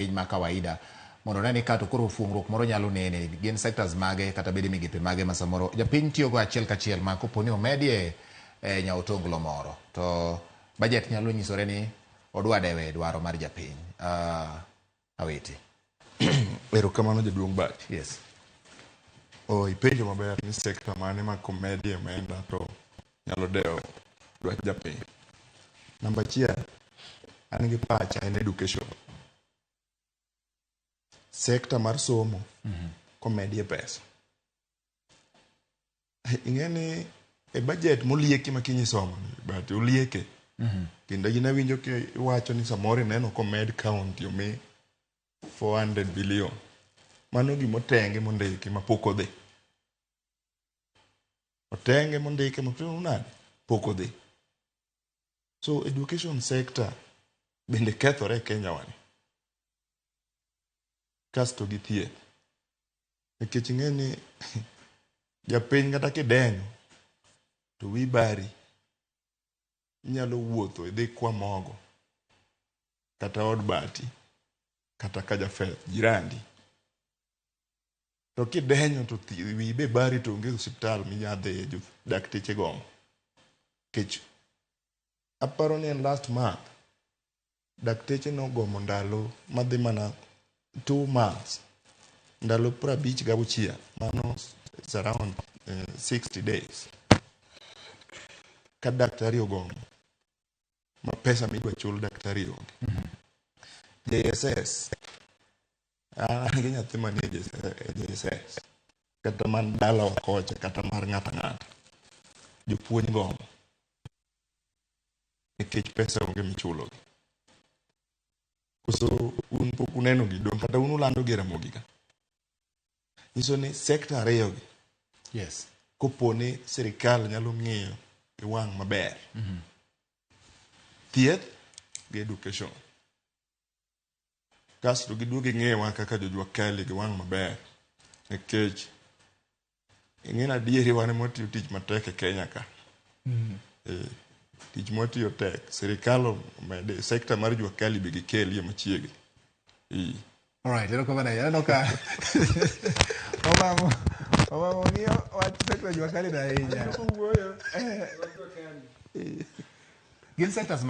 piny ma kawaida mondo ne ni ka to koro fungruok moro nyalo nene gin sectors mage kata bede migepe mage ma samoro japiny tiyo go achiel kachiel ma koponi omedie nyaotonglo moro to budget nyalo nyisore ni odwa dewe dwaro mar japiny. Awiti. Erokamano jaduong' Bati. Yes. Ipenjo maber ni sector mane ma komedie omenda to nyalo dewo dwach japiny. Namba achiel, an gi pacha en education. Sector mar somo komedie pesa. Ing'eni e budget molieki ma kinyi somo but olieke. Kendo gina winjo ki iwacho ni samoro ineno komed county omi 400 billion. Mano gimotenge mondiki mapok odhi. Otenge mondiki mapok odhi. So education sector bende kethore e Kenya wani. Kasto gi thieth. Nikech ing'eni japiny kata kidenyo to wi bari inyalo wuotho idhi kwa mogo kata od bati kata ka jafeth jirandi to kidenyo to wi be bari to onge osiptal minyadhe dakteche gomo. Kech aparo ni last month dakteche nogomo ndalo madhi mana 2 months, ndalo 56 mano is around 60 days ka daktari ogomo ma pesa midwa chul daktari onge. JSS an gi nyathi manie JSS kata man dala wakocha kata mar ng'ata jopuonj gomo nikech pesa onge michulogi. Koso un pok uneno gi dong' kata un ulando gi Ramogi ka. Nyiso ni sector ariyogi Yes. koponi sirikal nyalo ng'iyo e wang' maber. Thieth gi education. Kasto giduogi ng'ewa kaka jojua kali gi wang' maber. Nikech ing'en adieri wane mwatiyo tich matek e Kenya ka. Tich mwatiyo tek. Sirikal omede sector mar jua kali be gikelie machiegni. Alright, erokamano. Yaneno ka Omamo ng'iyo wach sector jua kali na ahinya. Gin sectors